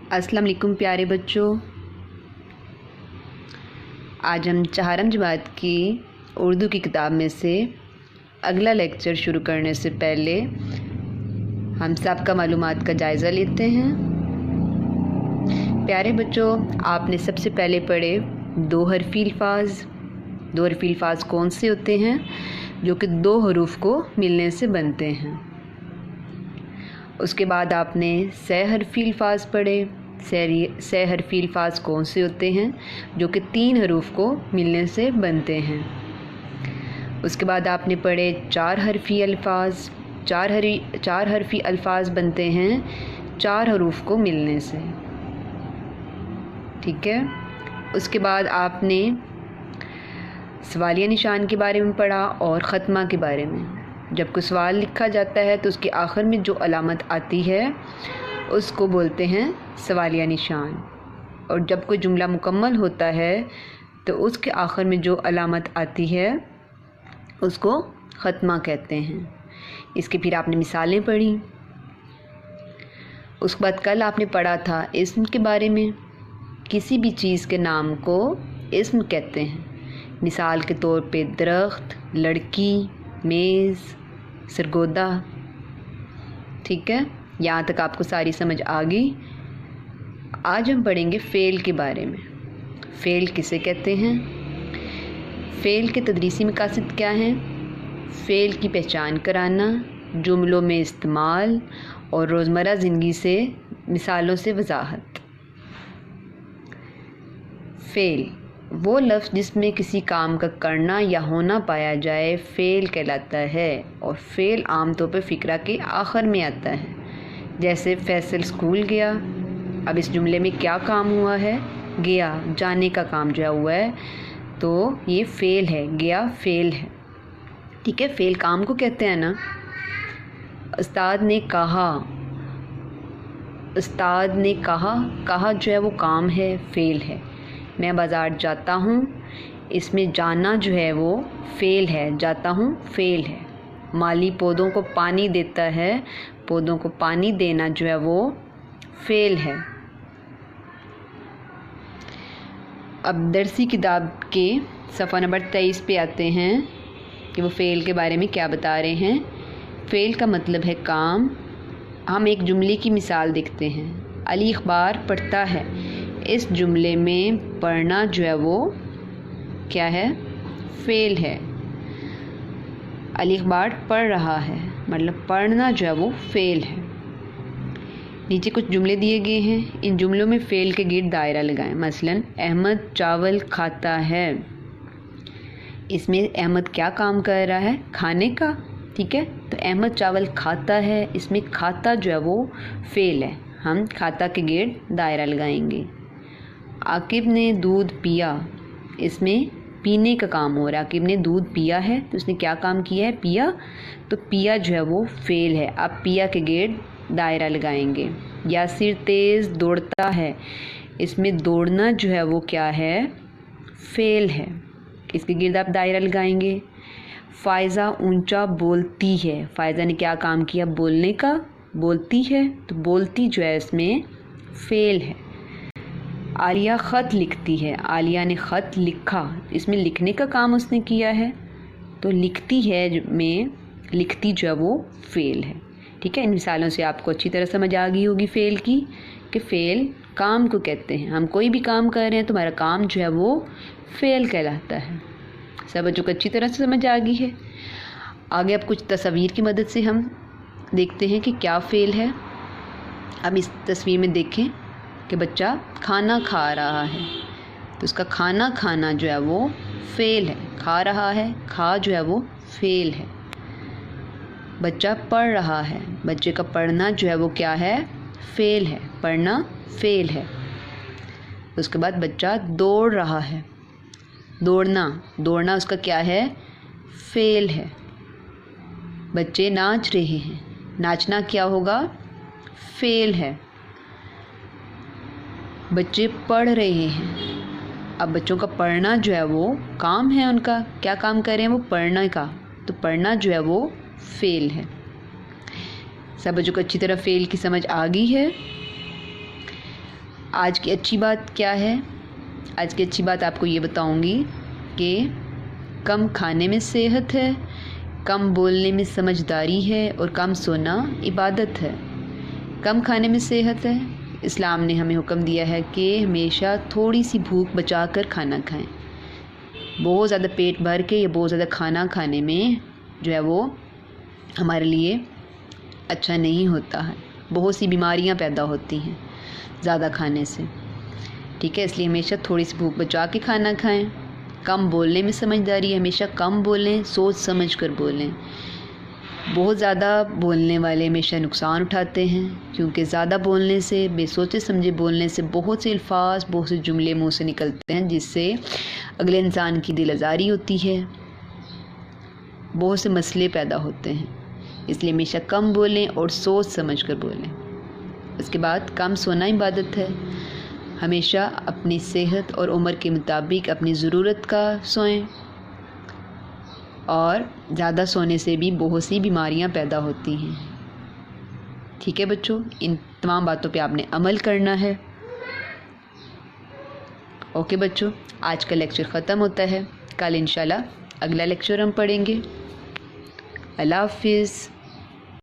अस्सलाम वालेकुम प्यारे बच्चों। आज हम चाहरम जमात की उर्दू की किताब में से अगला लेक्चर शुरू करने से पहले हम सबका मालूमात का जायज़ा लेते हैं। प्यारे बच्चों, आपने सबसे पहले पढ़े दो हरफी अल्फाज कौन से होते हैं जो कि दो हरूफ को मिलने से बनते हैं। उसके बाद आपने सह हरफी अल्फाज पढ़े। सह हरफी अल्फाज कौन से होते हैं जो कि तीन हरूफ को मिलने से बनते हैं। उसके बाद आपने पढ़े चार हरफी अल्फाज। चार हरफी अल्फाज बनते हैं चार हरूफ को मिलने से, ठीक है। उसके बाद आपने सवालिया निशान के बारे में पढ़ा और ख़त्मा के बारे में। जब कोई सवाल लिखा जाता है तो उसके आखिर में जो अलामत आती है उसको बोलते हैं सवालिया निशान, और जब कोई जुमला मुकम्मल होता है तो उसके आखिर में जो अलामत आती है उसको ख़त्मा कहते हैं। इसके फिर आपने मिसालें पढ़ी। उसके बाद कल आपने पढ़ा था इस्म के बारे में। किसी भी चीज़ के नाम को इस्म कहते हैं। मिसाल के तौर पे दरख्त, लड़की, मेज़, सरगोदा, ठीक है। यहाँ तक आपको सारी समझ आ गई। आज हम पढ़ेंगे फ़ेल के बारे में। फ़ेल किसे कहते हैं, फ़ेल के तदरीसी मकासद क्या हैं, फ़ेल की पहचान कराना, जुमलों में इस्तेमाल और रोज़मर्रा ज़िंदगी से मिसालों से वजाहत। फ़ेल वो लफ्ज़ जिसमें किसी काम का करना या होना पाया जाए फ़ेल कहलाता है, और फ़ेल आम तौर पर फ़िक्रा के आखिर में आता है। जैसे फैसल स्कूल गया। अब इस जुमले में क्या काम हुआ है, गया, जाने का काम जो हुआ है, तो ये फ़ेल है, गया फ़ेल है, ठीक है। फ़ेल काम को कहते हैं ना। उस्ताद ने कहा जो है वो काम है, फ़ेल है। मैं बाज़ार जाता हूँ, इसमें जाना जो है वो फ़ेल है, जाता हूँ फ़ेल है। माली पौधों को पानी देता है, पौधों को पानी देना जो है वो फ़ेल है। अब दरसी किताब के सफ़ा नंबर 23 पे आते हैं कि वो फ़ेल के बारे में क्या बता रहे हैं। फ़ेल का मतलब है काम। हम एक जुमले की मिसाल देखते हैं। अली अखबार पढ़ता है। इस जुमले में पढ़ना जो है वो क्या है, फ़ेल है। अली अखबार पढ़ रहा है, मतलब पढ़ना जो है वो फ़ेल है। नीचे कुछ जुमले दिए गए हैं, इन जुमलों में फ़ेल के गिर्द दायरा लगाएं। मसलन अहमद चावल खाता है। इसमें अहमद क्या काम कर रहा है, खाने का, ठीक है। तो अहमद चावल खाता है, इसमें खाता जो है वो फ़ेल है। हम खाता के गिर्द दायरा लगाएंगे। आकिब ने दूध पिया। इसमें पीने का काम हो रहा है। आकिब ने दूध पिया है तो उसने क्या काम किया है, पिया। तो पिया जो है वो फ़ेल है। अब पिया के गिर्द दायरा लगाएंगे। यासिर तेज़ दौड़ता है। इसमें दौड़ना जो है वो क्या है, फ़ेल है। इसके गिर्द आप दायरा लगाएंगे। फ़ायज़ा ऊंचा बोलती है। फ़ायज़ा ने क्या काम किया, बोलने का, बोलती है, तो बोलती जो है इसमें फ़ेल है। आलिया ख़त लिखती है। आलिया ने ख़त लिखा, इसमें लिखने का काम उसने किया है, तो लिखती है में लिखती जो है वो फ़ेल है, ठीक है। इन मिसालों से आपको अच्छी तरह समझ आ गई होगी फ़ेल की, कि फ़ेल काम को कहते हैं। हम कोई भी काम कर रहे हैं तो हमारा काम जो है वो फ़ेल कहलाता है। सब बच्चों को अच्छी तरह से समझ आ गई है। आगे अब कुछ तस्वीर की मदद से हम देखते हैं कि क्या फ़ेल है। अब इस तस्वीर में देखें कि बच्चा खाना खा रहा है, तो उसका खाना खाना जो है वो फ़ेल है। खा रहा है, खा जो है वो फ़ेल है। बच्चा पढ़ रहा है। बच्चे का पढ़ना जो है वो क्या है, फ़ेल है, पढ़ना फ़ेल है। उसके बाद बच्चा दौड़ रहा है। दौड़ना उसका क्या है, फ़ेल है। बच्चे नाच रहे हैं। नाचना क्या होगा, फ़ेल है। बच्चे पढ़ रहे हैं। अब बच्चों का पढ़ना जो है वो काम है, उनका क्या काम कर रहे हैं वो, पढ़ने का, तो पढ़ना जो है वो फ़ेल है। सब बच्चों को अच्छी तरह फ़ेल की समझ आ गई है। आज की अच्छी बात क्या है? आज की अच्छी बात आपको ये बताऊंगी कि कम खाने में सेहत है, कम बोलने में समझदारी है और कम सोना इबादत है। कम खाने में सेहत है। इस्लाम ने हमें हुक्म दिया है कि हमेशा थोड़ी सी भूख बचा कर खाना खाएं। बहुत ज़्यादा पेट भर के या बहुत ज़्यादा खाना खाने में जो है वो हमारे लिए अच्छा नहीं होता है। बहुत सी बीमारियां पैदा होती हैं ज़्यादा खाने से। ठीक है, इसलिए हमेशा थोड़ी सी भूख बचा के खाना खाएं। कम बोलने में समझदारी, हमेशा कम बोलें, सोच समझ कर बोलें। बहुत ज़्यादा बोलने वाले हमेशा नुकसान उठाते हैं, क्योंकि ज़्यादा बोलने से, बेसोचे समझे बोलने से बहुत से अल्फाज, बहुत से जुमले मुंह से निकलते हैं जिससे अगले इंसान की दिल आज़ारी होती है, बहुत से मसले पैदा होते हैं। इसलिए हमेशा कम बोलें और सोच समझ कर बोलें। उसके बाद कम सोना इबादत है। हमेशा अपनी सेहत और उम्र के मुताबिक अपनी ज़रूरत का सोएं, और ज़्यादा सोने से भी बहुत सी बीमारियां पैदा होती हैं। ठीक है बच्चों, इन तमाम बातों पे आपने अमल करना है। ओके बच्चों, आज का लेक्चर ख़त्म होता है। कल इंशाल्लाह अगला लेक्चर हम पढ़ेंगे। अल्लाह हाफिज़।